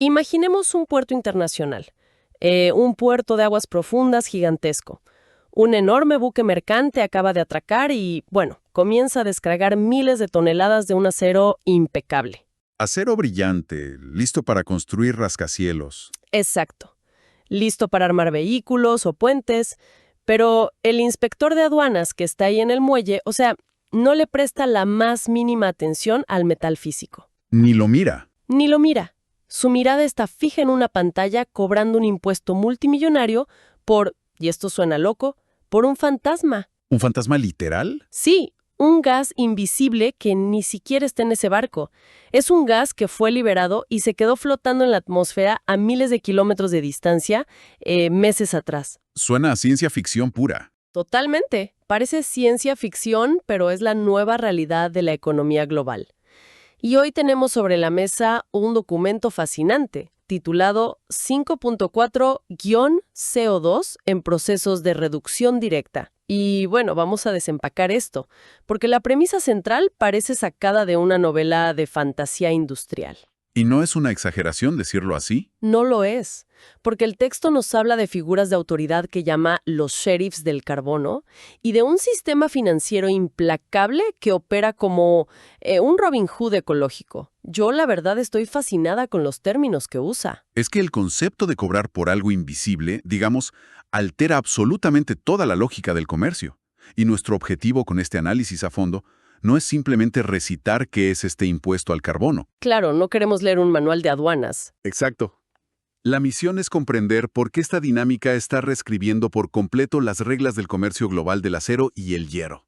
Imaginemos un puerto internacional, un puerto de aguas profundas gigantesco. Un enorme buque mercante acaba de atracar y, bueno, comienza a descargar miles de toneladas de un acero impecable. Acero brillante, listo para construir rascacielos. Exacto. Listo para armar vehículos o puentes, pero el inspector de aduanas que está ahí en el muelle, o sea, no le presta la más mínima atención al metal físico. Ni lo mira. Ni lo mira. Su mirada está fija en una pantalla cobrando un impuesto multimillonario por, y esto suena loco, por un fantasma. ¿Un fantasma literal? Sí, un gas invisible que ni siquiera está en ese barco. Es un gas que fue liberado y se quedó flotando en la atmósfera a miles de kilómetros de distancia meses atrás. Suena a ciencia ficción pura. Totalmente. Parece ciencia ficción, pero es la nueva realidad de la economía global. Y hoy tenemos sobre la mesa un documento fascinante, titulado 5.4-CO2 en procesos de reducción directa. Y bueno, vamos a desempacar esto, porque la premisa central parece sacada de una novela de fantasía industrial. ¿Y no es una exageración decirlo así? No lo es, porque el texto nos habla de figuras de autoridad que llama los sheriffs del carbono y de un sistema financiero implacable que opera como un Robin Hood ecológico. Yo, la verdad, estoy fascinada con los términos que usa. Es que el concepto de cobrar por algo invisible, digamos, altera absolutamente toda la lógica del comercio. Y nuestro objetivo con este análisis a fondo no es simplemente recitar qué es este impuesto al carbono. Claro, no queremos leer un manual de aduanas. Exacto. La misión es comprender por qué esta dinámica está reescribiendo por completo las reglas del comercio global del acero y el hierro.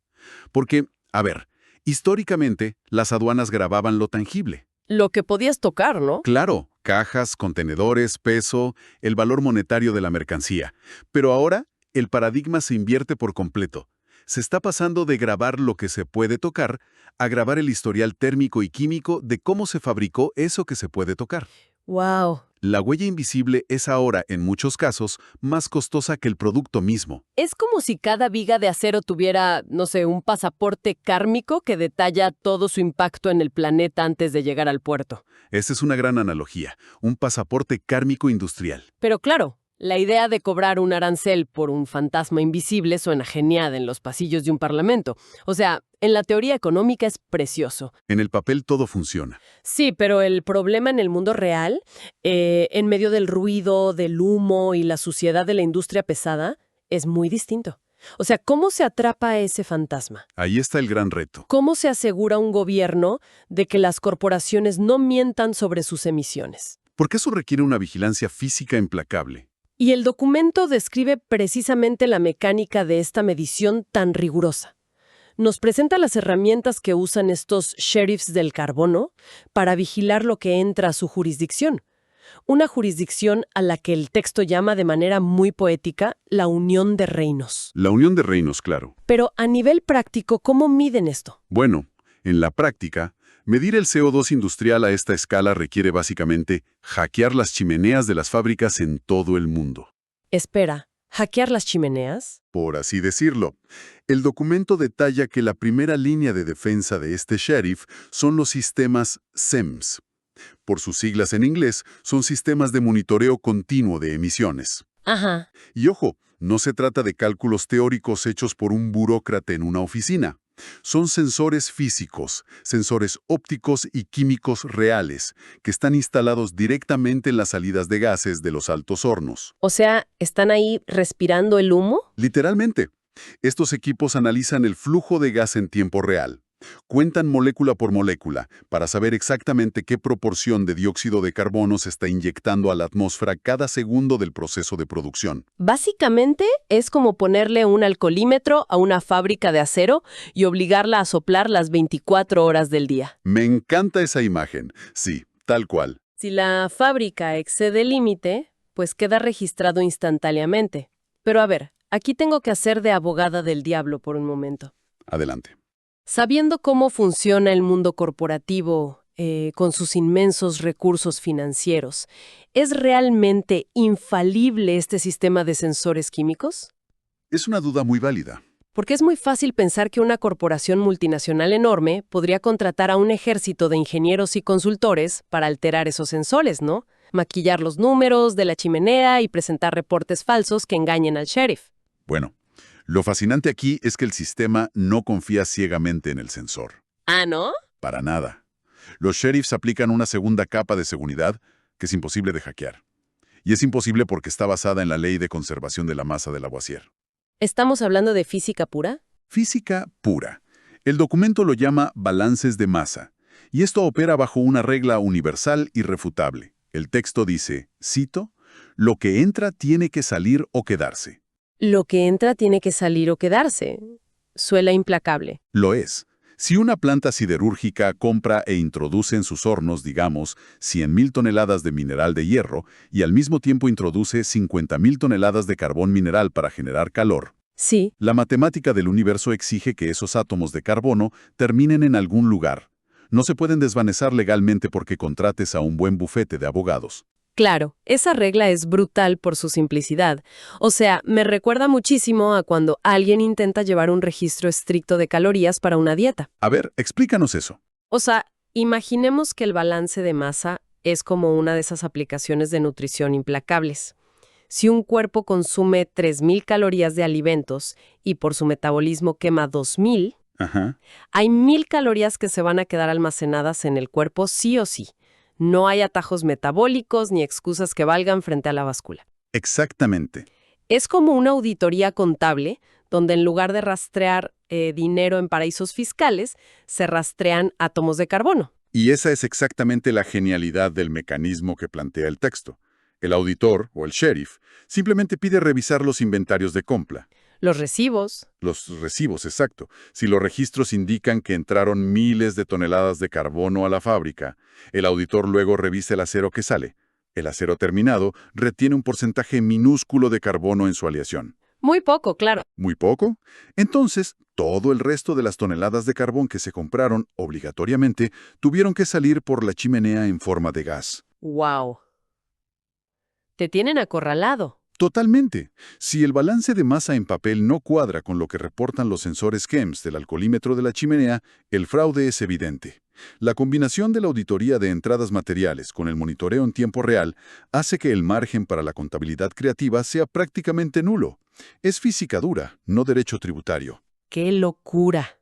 Porque, a ver, históricamente, las aduanas gravaban lo tangible. Lo que podías tocar, ¿no? Claro, cajas, contenedores, peso, el valor monetario de la mercancía. Pero ahora, el paradigma se invierte por completo. Se está pasando de grabar lo que se puede tocar a grabar el historial térmico y químico de cómo se fabricó eso que se puede tocar. ¡Wow! La huella invisible es ahora, en muchos casos, más costosa que el producto mismo. Es como si cada viga de acero tuviera, no sé, un pasaporte kármico que detalla todo su impacto en el planeta antes de llegar al puerto. Esa es una gran analogía, un pasaporte kármico industrial. Pero claro, la idea de cobrar un arancel por un fantasma invisible suena genial en los pasillos de un parlamento. O sea, en la teoría económica es precioso. En el papel todo funciona. Sí, pero el problema en el mundo real, en medio del ruido, del humo y la suciedad de la industria pesada, es muy distinto. O sea, ¿cómo se atrapa a ese fantasma? Ahí está el gran reto. ¿Cómo se asegura un gobierno de que las corporaciones no mientan sobre sus emisiones? Porque eso requiere una vigilancia física implacable. Y el documento describe precisamente la mecánica de esta medición tan rigurosa. Nos presenta las herramientas que usan estos sheriffs del carbono para vigilar lo que entra a su jurisdicción. Una jurisdicción a la que el texto llama de manera muy poética la unión de reinos. La unión de reinos, claro. Pero a nivel práctico, ¿cómo miden esto? Bueno, en la práctica, medir el CO2 industrial a esta escala requiere básicamente hackear las chimeneas de las fábricas en todo el mundo. Espera, ¿hackear las chimeneas? Por así decirlo. El documento detalla que la primera línea de defensa de este sheriff son los sistemas SEMS. Por sus siglas en inglés, son sistemas de monitoreo continuo de emisiones. Ajá. Y ojo, no se trata de cálculos teóricos hechos por un burócrata en una oficina. Son sensores físicos, sensores ópticos y químicos reales, que están instalados directamente en las salidas de gases de los altos hornos. O sea, ¿están ahí respirando el humo? Literalmente. Estos equipos analizan el flujo de gas en tiempo real. Cuentan molécula por molécula para saber exactamente qué proporción de dióxido de carbono se está inyectando a la atmósfera cada segundo del proceso de producción. Básicamente es como ponerle un alcoholímetro a una fábrica de acero y obligarla a soplar las 24 horas del día. Me encanta esa imagen. Sí, tal cual. Si la fábrica excede el límite, pues queda registrado instantáneamente. Pero a ver, aquí tengo que hacer de abogada del diablo por un momento. Adelante. Sabiendo cómo funciona el mundo corporativo, con sus inmensos recursos financieros, ¿es realmente infalible este sistema de sensores químicos? Es una duda muy válida. Porque es muy fácil pensar que una corporación multinacional enorme podría contratar a un ejército de ingenieros y consultores para alterar esos sensores, ¿no? maquillar los números de la chimenea y presentar reportes falsos que engañen al sheriff. Bueno, lo fascinante aquí es que el sistema no confía ciegamente en el sensor. ¿Ah, no? Para nada. Los sheriffs aplican una segunda capa de seguridad que es imposible de hackear. Y es imposible porque está basada en la ley de conservación de la masa de Lavoisier. ¿Estamos hablando de física pura? Física pura. El documento lo llama balances de masa, y esto opera bajo una regla universal irrefutable. El texto dice, cito, «Lo que entra tiene que salir o quedarse». Lo que entra tiene que salir o quedarse. Suena implacable. Lo es. Si una planta siderúrgica compra e introduce en sus hornos, digamos, 100.000 toneladas de mineral de hierro y al mismo tiempo introduce 50.000 toneladas de carbón mineral para generar calor, Sí, la matemática del universo exige que esos átomos de carbono terminen en algún lugar. No se pueden desvanecer legalmente porque contrates a un buen bufete de abogados. claro, esa regla es brutal por su simplicidad. O sea, me recuerda muchísimo a cuando alguien intenta llevar un registro estricto de calorías para una dieta. A ver, explícanos eso. O sea, imaginemos que el balance de masa es como una de esas aplicaciones de nutrición implacables. Si un cuerpo consume 3.000 calorías de alimentos y por su metabolismo quema 2.000, Ajá. hay 1.000 calorías que se van a quedar almacenadas en el cuerpo sí o sí. No hay atajos metabólicos ni excusas que valgan frente a la báscula. Exactamente. Es como una auditoría contable, donde en lugar de rastrear dinero en paraísos fiscales, se rastrean átomos de carbono. Y esa es exactamente la genialidad del mecanismo que plantea el texto. El auditor, o el sheriff, simplemente pide revisar los inventarios de compra. Los recibos. Los recibos, exacto. Si los registros indican que entraron miles de toneladas de carbono a la fábrica, el auditor luego revisa el acero que sale. El acero terminado retiene un porcentaje minúsculo de carbono en su aleación. Muy poco, claro. ¿Muy poco? Entonces, todo el resto de las toneladas de carbón que se compraron, obligatoriamente, tuvieron que salir por la chimenea en forma de gas. ¡Wow! Te tienen acorralado. Totalmente. Si el balance de masa en papel no cuadra con lo que reportan los sensores CHEMS del alcoholímetro de la chimenea, el fraude es evidente. La combinación de la auditoría de entradas materiales con el monitoreo en tiempo real hace que el margen para la contabilidad creativa sea prácticamente nulo. Es física dura, no derecho tributario. ¡Qué locura!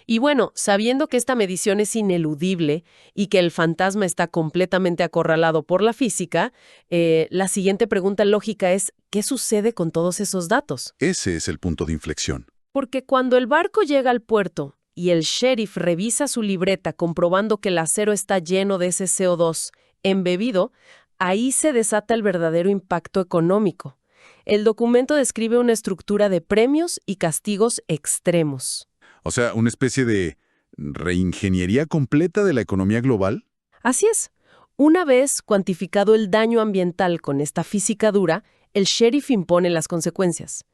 Y bueno, sabiendo que esta medición es ineludible y que el fantasma está completamente acorralado por la física, la siguiente pregunta lógica es, ¿qué sucede con todos esos datos? Ese es el punto de inflexión. Porque cuando el barco llega al puerto y el sheriff revisa su libreta comprobando que el acero está lleno de ese CO2 embebido, ahí se desata el verdadero impacto económico. El documento describe una estructura de premios y castigos extremos. O sea, una especie de reingeniería completa de la economía global. Así es. Una vez cuantificado el daño ambiental con esta física dura, el sheriff impone las consecuencias.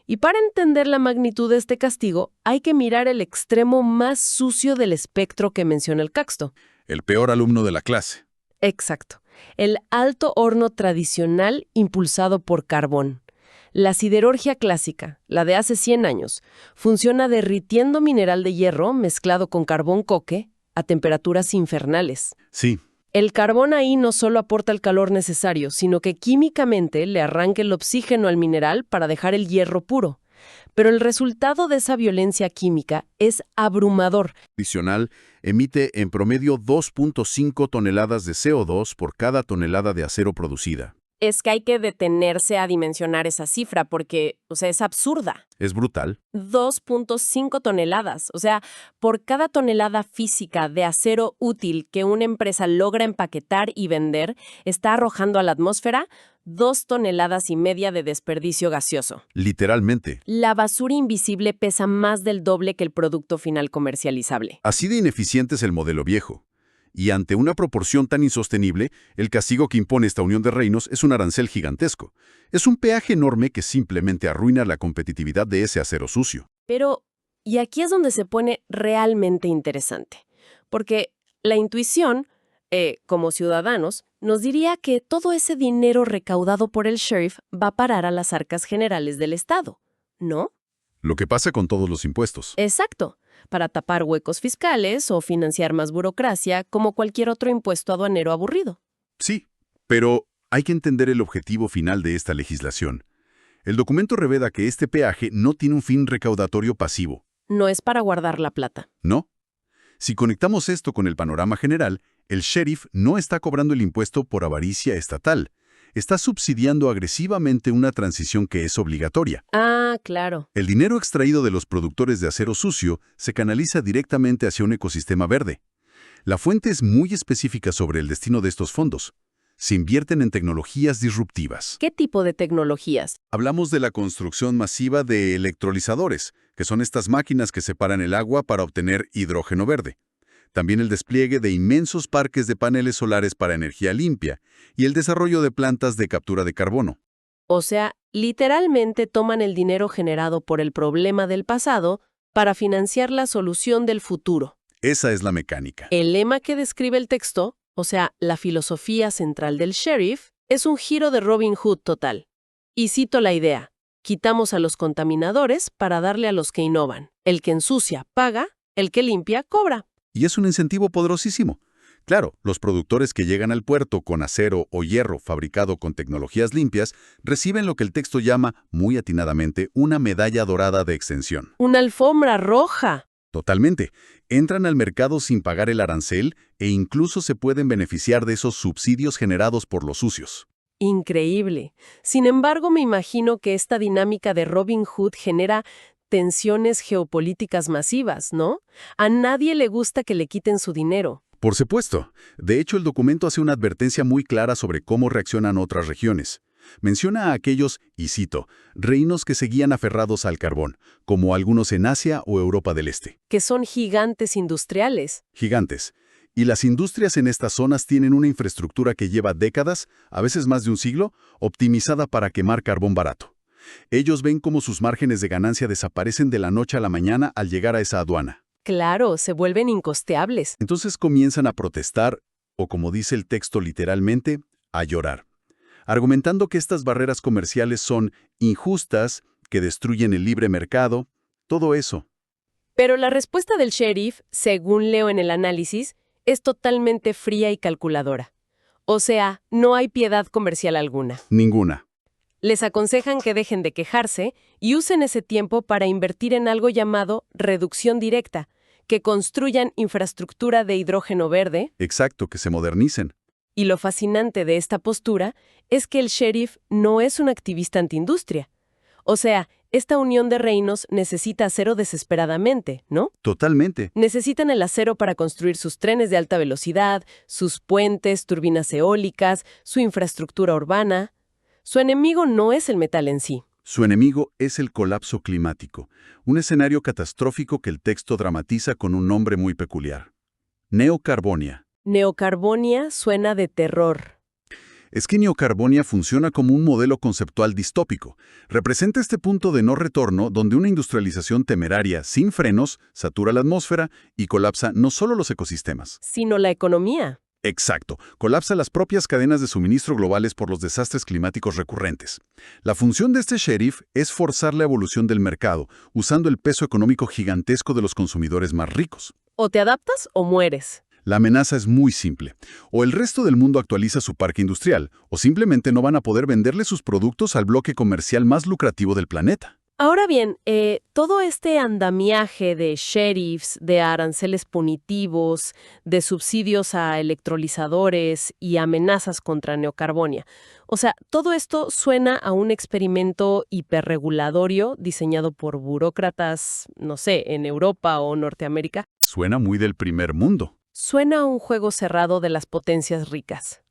Y para entender la magnitud de este castigo, hay que mirar el extremo más sucio del espectro que menciona el Caxto. El peor alumno de la clase. Exacto. El alto horno tradicional impulsado por carbón. La siderurgia clásica, la de hace 100 años, funciona derritiendo mineral de hierro mezclado con carbón coque a temperaturas infernales. Sí. El carbón ahí no solo aporta el calor necesario, sino que químicamente le arranca el oxígeno al mineral para dejar el hierro puro. Pero el resultado de esa violencia química es abrumador. Adicional, emite en promedio 2.5 toneladas de CO2 por cada tonelada de acero producida. Es que hay que detenerse a dimensionar esa cifra porque, es absurda. Es brutal. 2.5 toneladas. O sea, por cada tonelada física de acero útil que una empresa logra empaquetar y vender, está arrojando a la atmósfera 2,5 toneladas de desperdicio gaseoso. Literalmente. La basura invisible pesa más del doble que el producto final comercializable. Así de ineficiente es el modelo viejo. Y ante una proporción tan insostenible, el castigo que impone esta unión de reinos es un arancel gigantesco. Es un peaje enorme que simplemente arruina la competitividad de ese acero sucio. Pero, y aquí es donde se pone realmente interesante. Porque la intuición, como ciudadanos, nos diría que todo ese dinero recaudado por el sheriff va a parar a las arcas generales del Estado, ¿no? Lo que pasa con todos los impuestos. Exacto. Para tapar huecos fiscales o financiar más burocracia, como cualquier otro impuesto aduanero aburrido. Sí, Pero hay que entender el objetivo final de esta legislación. El documento revela que este peaje no tiene un fin recaudatorio pasivo, No es para guardar la plata. ¿no? Si conectamos esto con el panorama general, el sheriff no está cobrando el impuesto por avaricia estatal. Está subsidiando agresivamente una transición que es obligatoria. Ah, claro. El dinero extraído de los productores de acero sucio se canaliza directamente hacia un ecosistema verde. La fuente es muy específica sobre el destino de estos fondos. Se invierten en tecnologías disruptivas. ¿Qué tipo de tecnologías? Hablamos de la construcción masiva de electrolizadores, que son estas máquinas que separan el agua para obtener hidrógeno verde. También el despliegue de inmensos parques de paneles solares para energía limpia y el desarrollo de plantas de captura de carbono. O sea, literalmente toman el dinero generado por el problema del pasado para financiar la solución del futuro. Esa es la mecánica. El lema que describe el texto, o sea, la filosofía central del sheriff, es un giro de Robin Hood total. Y cito la idea: quitamos a los contaminadores para darle a los que innovan. El que ensucia paga, el que limpia cobra. Y es un incentivo poderosísimo. Claro, los productores que llegan al puerto con acero o hierro fabricado con tecnologías limpias reciben lo que el texto llama, muy atinadamente, una medalla dorada de exención. ¡Una alfombra roja! Totalmente. Entran al mercado sin pagar el arancel e incluso se pueden beneficiar de esos subsidios generados por los sucios. Increíble. Sin embargo, me imagino que esta dinámica de Robin Hood genera tensiones geopolíticas masivas, ¿no? A nadie le gusta que le quiten su dinero. Por supuesto. De hecho, el documento hace una advertencia muy clara sobre cómo reaccionan otras regiones. Menciona a aquellos, y cito, reinos que seguían aferrados al carbón, como algunos en Asia o Europa del Este. Que son gigantes industriales. Gigantes. Y las industrias en estas zonas tienen una infraestructura que lleva décadas, a veces más de un siglo, optimizada para quemar carbón barato. Ellos ven cómo sus márgenes de ganancia desaparecen de la noche a la mañana al llegar a esa aduana. Claro, se vuelven incosteables. Entonces comienzan a protestar, o como dice el texto literalmente, a llorar, argumentando que estas barreras comerciales son injustas, que destruyen el libre mercado, todo eso. Pero la respuesta del sheriff, según leo en el análisis, es totalmente fría y calculadora. O sea, no hay piedad comercial alguna. Ninguna. Les aconsejan que dejen de quejarse y usen ese tiempo para invertir en algo llamado reducción directa, que construyan infraestructura de hidrógeno verde. Exacto, que se modernicen. Y lo fascinante de esta postura es que el sheriff no es un activista antiindustria. O sea, esta unión de reinos necesita acero desesperadamente, ¿no? Totalmente. Necesitan el acero para construir sus trenes de alta velocidad, sus puentes, turbinas eólicas, su infraestructura urbana. Su enemigo no es el metal en sí. Su enemigo es el colapso climático, un escenario catastrófico que el texto dramatiza con un nombre muy peculiar. Neocarbonia. Neocarbonia suena de terror. Es que Neocarbonia funciona como un modelo conceptual distópico. Representa este punto de no retorno donde una industrialización temeraria, sin frenos, satura la atmósfera y colapsa no solo los ecosistemas. Sino la economía. Exacto, colapsa las propias cadenas de suministro globales por los desastres climáticos recurrentes. La función de este sheriff es forzar la evolución del mercado, usando el peso económico gigantesco de los consumidores más ricos. O te adaptas o mueres. La amenaza es muy simple. O el resto del mundo actualiza su parque industrial, o simplemente no van a poder venderle sus productos al bloque comercial más lucrativo del planeta. Ahora bien, todo este andamiaje de sheriffs, de aranceles punitivos, de subsidios a electrolizadores y amenazas contra Neocarbonia. O sea, todo esto suena a un experimento hiperregulatorio diseñado por burócratas, no sé, en Europa o Norteamérica. Suena muy del primer mundo. Suena a un juego cerrado de las potencias ricas.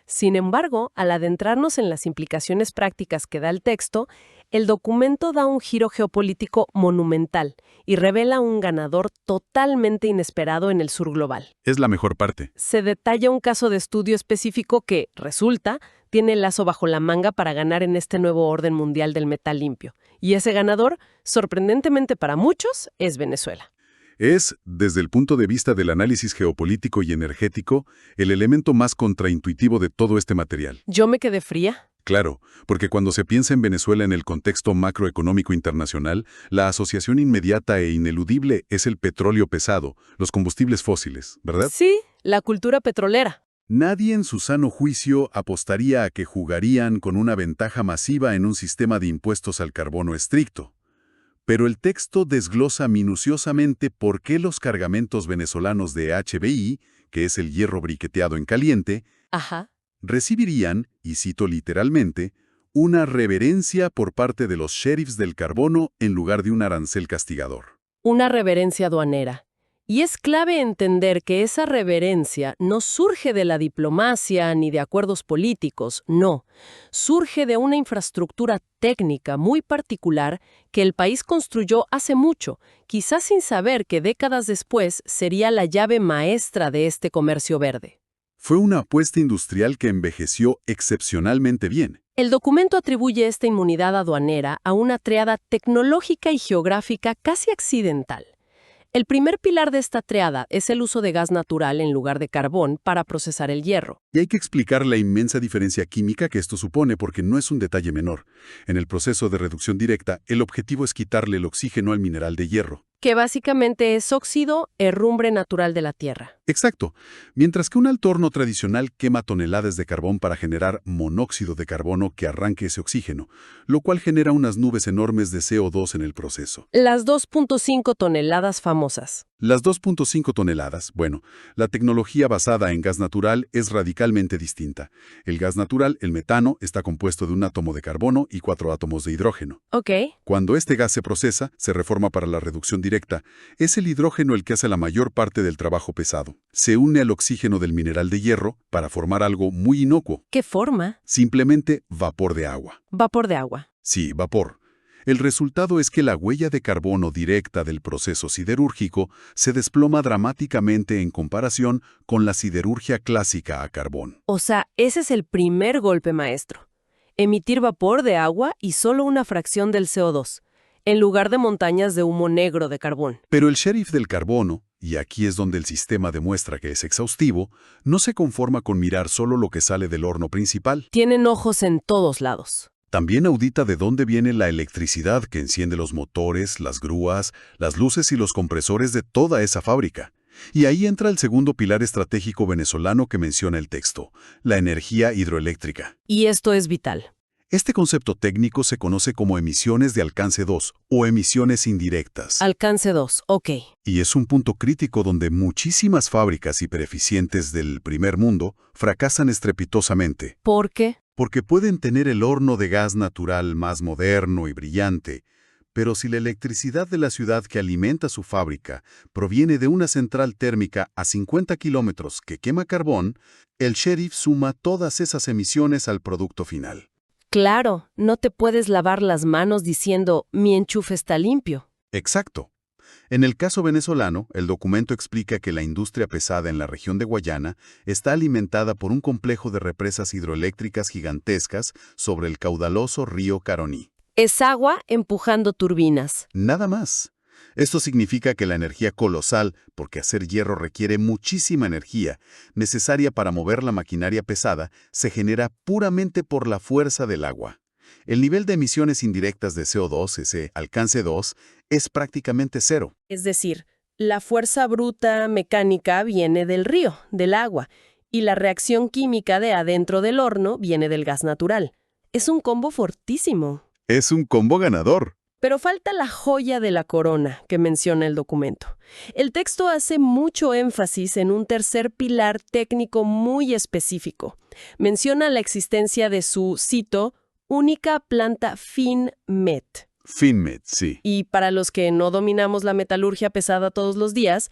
Sin embargo, al adentrarnos en las implicaciones prácticas que da el texto, el documento da un giro geopolítico monumental y revela un ganador totalmente inesperado en el sur global. Es la mejor parte. Se detalla un caso de estudio específico que, resulta, tiene el lazo bajo la manga para ganar en este nuevo orden mundial del metal limpio. Y ese ganador, sorprendentemente para muchos, es Venezuela. Es, desde el punto de vista del análisis geopolítico y energético, el elemento más contraintuitivo de todo este material. Yo me quedé fría. Claro, porque cuando se piensa en Venezuela en el contexto macroeconómico internacional, la asociación inmediata e ineludible es el petróleo pesado, los combustibles fósiles, ¿verdad? Sí, la cultura petrolera. Nadie en su sano juicio apostaría a que jugarían con una ventaja masiva en un sistema de impuestos al carbono estricto. Pero el texto desglosa minuciosamente por qué los cargamentos venezolanos de HBI, que es el hierro briqueteado en caliente, Ajá. recibirían, y cito literalmente, una reverencia por parte de los sheriffs del carbono en lugar de un arancel castigador. Una reverencia aduanera. Y es clave entender que esa reverencia no surge de la diplomacia ni de acuerdos políticos, no. Surge de una infraestructura técnica muy particular que el país construyó hace mucho, quizás sin saber que décadas después sería la llave maestra de este comercio verde. Fue una apuesta industrial que envejeció excepcionalmente bien. El documento atribuye esta inmunidad aduanera a una triada tecnológica y geográfica casi accidental. El primer pilar de esta triada es el uso de gas natural en lugar de carbón para procesar el hierro. Y hay que explicar la inmensa diferencia química que esto supone porque no es un detalle menor. En el proceso de reducción directa, el objetivo es quitarle el oxígeno al mineral de hierro. Que básicamente es óxido, herrumbre natural de la tierra. Exacto. Mientras que un alto horno tradicional quema toneladas de carbón para generar monóxido de carbono que arranque ese oxígeno, lo cual genera unas nubes enormes de CO2 en el proceso. Las 2.5 toneladas famosas. Las 2.5 toneladas, bueno, la tecnología basada en gas natural es radicalmente distinta. El gas natural, el metano, está compuesto de un átomo de carbono y 4 átomos de hidrógeno. Ok. Cuando este gas se procesa, se reforma para la reducción directa. Es el hidrógeno el que hace la mayor parte del trabajo pesado. Se une al oxígeno del mineral de hierro para formar algo muy inocuo. ¿Qué forma? Simplemente vapor de agua. Vapor de agua. Sí, vapor. El resultado es que la huella de carbono directa del proceso siderúrgico se desploma dramáticamente en comparación con la siderurgia clásica a carbón. O sea, ese es el primer golpe maestro. Emitir vapor de agua y solo una fracción del CO2, en lugar de montañas de humo negro de carbón. Pero el sheriff del carbono, y aquí es donde el sistema demuestra que es exhaustivo, no se conforma con mirar solo lo que sale del horno principal. Tienen ojos en todos lados. También audita de dónde viene la electricidad que enciende los motores, las grúas, las luces y los compresores de toda esa fábrica. Y ahí entra el segundo pilar estratégico venezolano que menciona el texto, la energía hidroeléctrica. Y esto es vital. Este concepto técnico se conoce como emisiones de alcance 2 o emisiones indirectas. Alcance 2, ok. Y es un punto crítico donde muchísimas fábricas hipereficientes del primer mundo fracasan estrepitosamente. ¿Por qué? Porque pueden tener el horno de gas natural más moderno y brillante, pero si la electricidad de la ciudad que alimenta su fábrica proviene de una central térmica a 50 kilómetros que quema carbón, el sheriff suma todas esas emisiones al producto final. Claro, no te puedes lavar las manos diciendo, mi enchufe está limpio. Exacto. En el caso venezolano, el documento explica que la industria pesada en la región de Guayana está alimentada por un complejo de represas hidroeléctricas gigantescas sobre el caudaloso río Caroní. Es agua empujando turbinas. Nada más. Esto significa que la energía colosal, porque hacer hierro requiere muchísima energía, necesaria para mover la maquinaria pesada, se genera puramente por la fuerza del agua. El nivel de emisiones indirectas de CO2, ese alcance 2, es prácticamente cero. Es decir, la fuerza bruta mecánica viene del río, del agua, y la reacción química de adentro del horno viene del gas natural. Es un combo fortísimo. Es un combo ganador. Pero falta la joya de la corona que menciona el documento. El texto hace mucho énfasis en un tercer pilar técnico muy específico. Menciona la existencia de su, cito, única planta FinMet. FinMet, sí. Y para los que no dominamos la metalurgia pesada todos los días,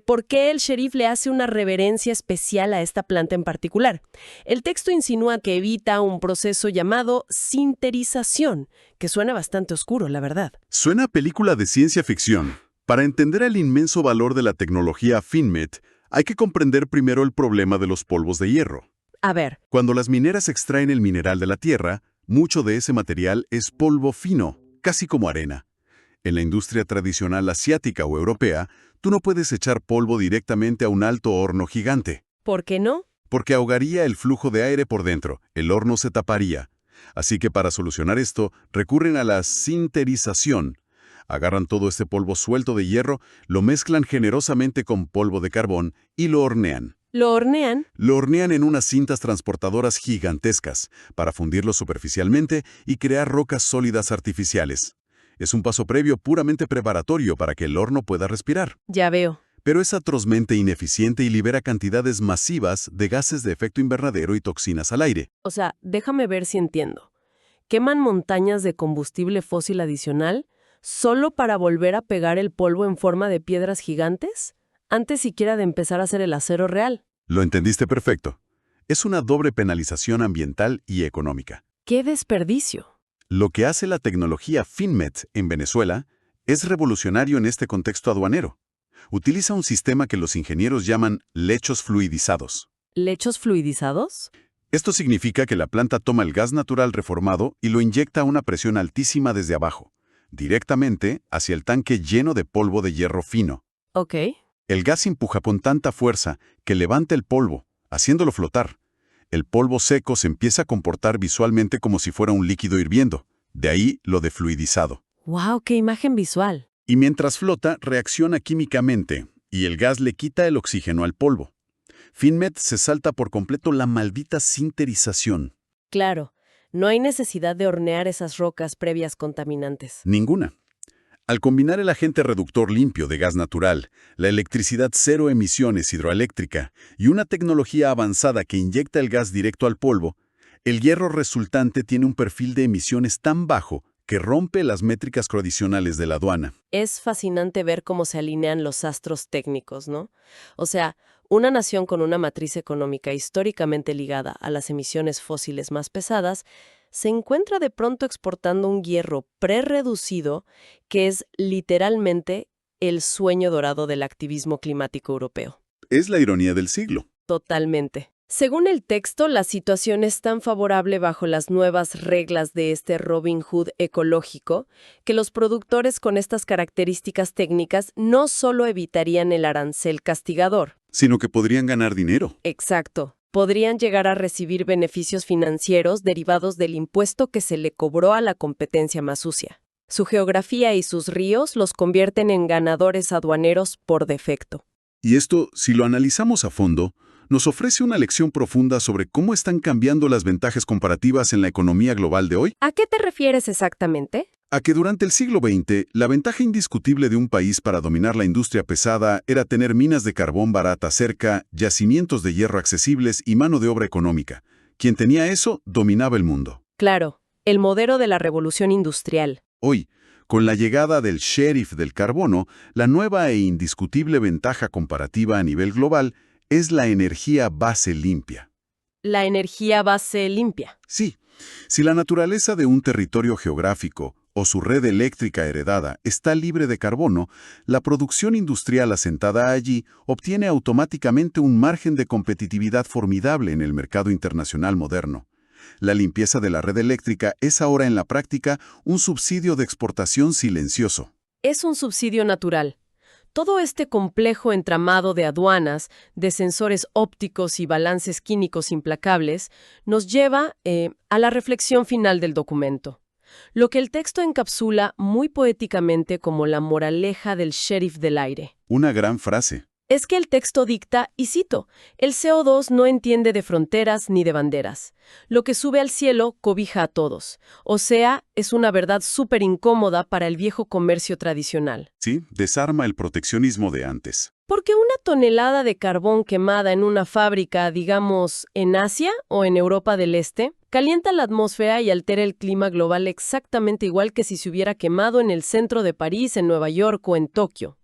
¿por qué el sheriff le hace una reverencia especial a esta planta en particular? El texto insinúa que evita un proceso llamado sinterización, que suena bastante oscuro, la verdad. Suena a película de ciencia ficción. Para entender el inmenso valor de la tecnología FinMet, hay que comprender primero el problema de los polvos de hierro. A ver. Cuando las mineras extraen el mineral de la tierra, mucho de ese material es polvo fino, casi como arena. En la industria tradicional asiática o europea, tú no puedes echar polvo directamente a un alto horno gigante. ¿Por qué no? Porque ahogaría el flujo de aire por dentro, el horno se taparía. Así que para solucionar esto, recurren a la sinterización. Agarran todo este polvo suelto de hierro, lo mezclan generosamente con polvo de carbón y lo hornean. ¿Lo hornean? Lo hornean en unas cintas transportadoras gigantescas para fundirlo superficialmente y crear rocas sólidas artificiales. Es un paso previo puramente preparatorio para que el horno pueda respirar. Ya veo. Pero es atrozmente ineficiente y libera cantidades masivas de gases de efecto invernadero y toxinas al aire. O sea, déjame ver si entiendo. ¿Queman montañas de combustible fósil adicional solo para volver a pegar el polvo en forma de piedras gigantes? Antes siquiera de empezar a hacer el acero real. Lo entendiste perfecto. Es una doble penalización ambiental y económica. ¡Qué desperdicio! Lo que hace la tecnología Finmet en Venezuela es revolucionario en este contexto aduanero. Utiliza un sistema que los ingenieros llaman lechos fluidizados. ¿Lechos fluidizados? Esto significa que la planta toma el gas natural reformado y lo inyecta a una presión altísima desde abajo, directamente hacia el tanque lleno de polvo de hierro fino. Ok. El gas empuja con tanta fuerza que levanta el polvo, haciéndolo flotar. El polvo seco se empieza a comportar visualmente como si fuera un líquido hirviendo. De ahí lo de fluidizado. ¡Wow! ¡Qué imagen visual! Y mientras flota, reacciona químicamente, y el gas le quita el oxígeno al polvo. Finmet se salta por completo la maldita sinterización. Claro, no hay necesidad de hornear esas rocas previas contaminantes. Ninguna. Al combinar el agente reductor limpio de gas natural, la electricidad cero emisiones hidroeléctrica y una tecnología avanzada que inyecta el gas directo al polvo, el hierro resultante tiene un perfil de emisiones tan bajo que rompe las métricas tradicionales de la aduana. Es fascinante ver cómo se alinean los astros técnicos, ¿no? O sea, una nación con una matriz económica históricamente ligada a las emisiones fósiles más pesadas se encuentra de pronto exportando un hierro prerreducido que es literalmente el sueño dorado del activismo climático europeo. Es la ironía del siglo. Totalmente. Según el texto, la situación es tan favorable bajo las nuevas reglas de este Robin Hood ecológico que los productores con estas características técnicas no solo evitarían el arancel castigador. Sino que podrían ganar dinero. Exacto. Podrían llegar a recibir beneficios financieros derivados del impuesto que se le cobró a la competencia más sucia. Su geografía y sus ríos los convierten en ganadores aduaneros por defecto. Y esto, si lo analizamos a fondo, nos ofrece una lección profunda sobre cómo están cambiando las ventajas comparativas en la economía global de hoy. ¿A qué te refieres exactamente? A que durante el siglo XX, la ventaja indiscutible de un país para dominar la industria pesada era tener minas de carbón baratas cerca, yacimientos de hierro accesibles y mano de obra económica. Quien tenía eso, dominaba el mundo. Claro, el modelo de la revolución industrial. Hoy, con la llegada del sheriff del carbono, la nueva e indiscutible ventaja comparativa a nivel global es la energía base limpia. La energía base limpia. Sí, si la naturaleza de un territorio geográfico o su red eléctrica heredada está libre de carbono, la producción industrial asentada allí obtiene automáticamente un margen de competitividad formidable en el mercado internacional moderno. La limpieza de la red eléctrica es ahora en la práctica un subsidio de exportación silencioso. Es un subsidio natural. Todo este complejo entramado de aduanas, de sensores ópticos y balances químicos implacables nos lleva a la reflexión final del documento. Lo que el texto encapsula muy poéticamente como la moraleja del sheriff del aire. Una gran frase. Es que el texto dicta, y cito, el CO2 no entiende de fronteras ni de banderas. Lo que sube al cielo cobija a todos. O sea, es una verdad súper incómoda para el viejo comercio tradicional. Sí, desarma el proteccionismo de antes. Porque una tonelada de carbón quemada en una fábrica, digamos, en Asia o en Europa del Este, calienta la atmósfera y altera el clima global exactamente igual que si se hubiera quemado en el centro de París, en Nueva York o en Tokio.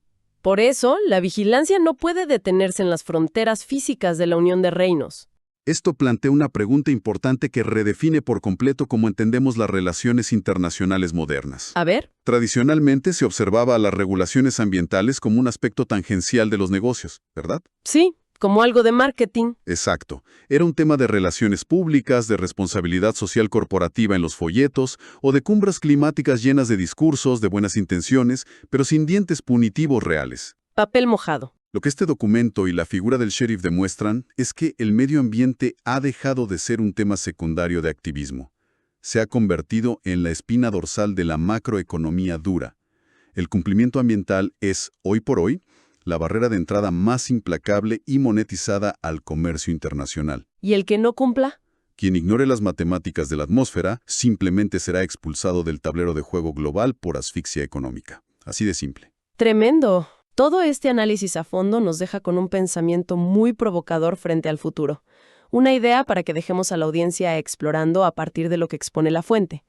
Por eso, la vigilancia no puede detenerse en las fronteras físicas de la Unión de Reinos. Esto plantea una pregunta importante que redefine por completo cómo entendemos las relaciones internacionales modernas. A ver. Tradicionalmente se observaba a las regulaciones ambientales como un aspecto tangencial de los negocios, ¿verdad? Sí, como algo de marketing. Exacto. Era un tema de relaciones públicas, de responsabilidad social corporativa en los folletos, o de cumbres climáticas llenas de discursos, de buenas intenciones, pero sin dientes punitivos reales. Papel mojado. Lo que este documento y la figura del sheriff demuestran es que el medio ambiente ha dejado de ser un tema secundario de activismo. Se ha convertido en la espina dorsal de la macroeconomía dura. El cumplimiento ambiental es, hoy por hoy, la barrera de entrada más implacable y monetizada al comercio internacional. ¿Y el que no cumpla? Quien ignore las matemáticas de la atmósfera simplemente será expulsado del tablero de juego global por asfixia económica. Así de simple. Tremendo. Todo este análisis a fondo nos deja con un pensamiento muy provocador frente al futuro. Una idea para que dejemos a la audiencia explorando a partir de lo que expone la fuente.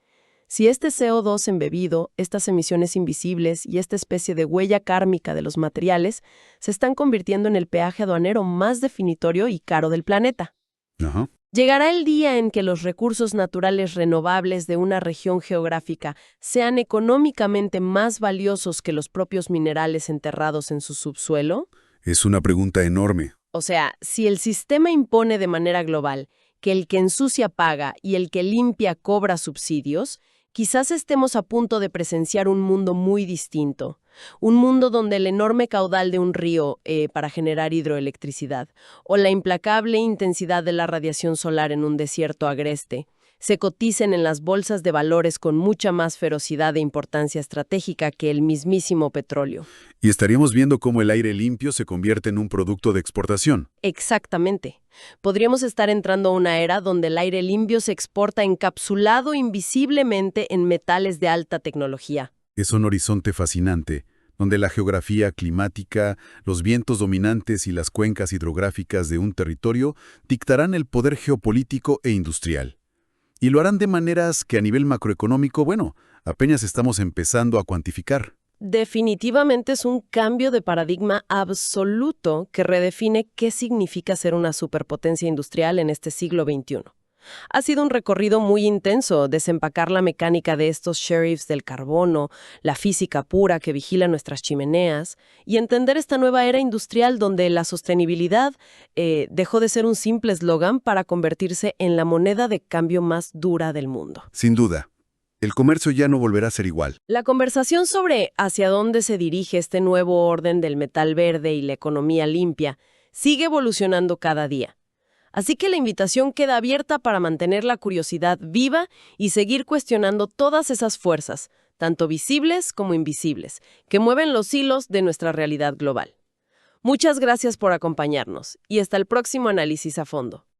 Si este CO2 embebido, estas emisiones invisibles y esta especie de huella kármica de los materiales se están convirtiendo en el peaje aduanero más definitorio y caro del planeta. Ajá. ¿Llegará el día en que los recursos naturales renovables de una región geográfica sean económicamente más valiosos que los propios minerales enterrados en su subsuelo? Es una pregunta enorme. O sea, si el sistema impone de manera global que el que ensucia paga y el que limpia cobra subsidios, quizás estemos a punto de presenciar un mundo muy distinto. Un mundo donde el enorme caudal de un río para generar hidroelectricidad o la implacable intensidad de la radiación solar en un desierto agreste se coticen en las bolsas de valores con mucha más ferocidad e importancia estratégica que el mismísimo petróleo. Y estaríamos viendo cómo el aire limpio se convierte en un producto de exportación. Exactamente. Podríamos estar entrando a una era donde el aire limpio se exporta encapsulado invisiblemente en metales de alta tecnología. Es un horizonte fascinante, donde la geografía climática, los vientos dominantes y las cuencas hidrográficas de un territorio dictarán el poder geopolítico e industrial. Y lo harán de maneras que a nivel macroeconómico, apenas estamos empezando a cuantificar. Definitivamente es un cambio de paradigma absoluto que redefine qué significa ser una superpotencia industrial en este siglo XXI. Ha sido un recorrido muy intenso desempacar la mecánica de estos sheriffs del carbono, la física pura que vigila nuestras chimeneas, y entender esta nueva era industrial donde la sostenibilidad dejó de ser un simple eslogan para convertirse en la moneda de cambio más dura del mundo. Sin duda, el comercio ya no volverá a ser igual. La conversación sobre hacia dónde se dirige este nuevo orden del metal verde y la economía limpia sigue evolucionando cada día. Así que la invitación queda abierta para mantener la curiosidad viva y seguir cuestionando todas esas fuerzas, tanto visibles como invisibles, que mueven los hilos de nuestra realidad global. Muchas gracias por acompañarnos y hasta el próximo análisis a fondo.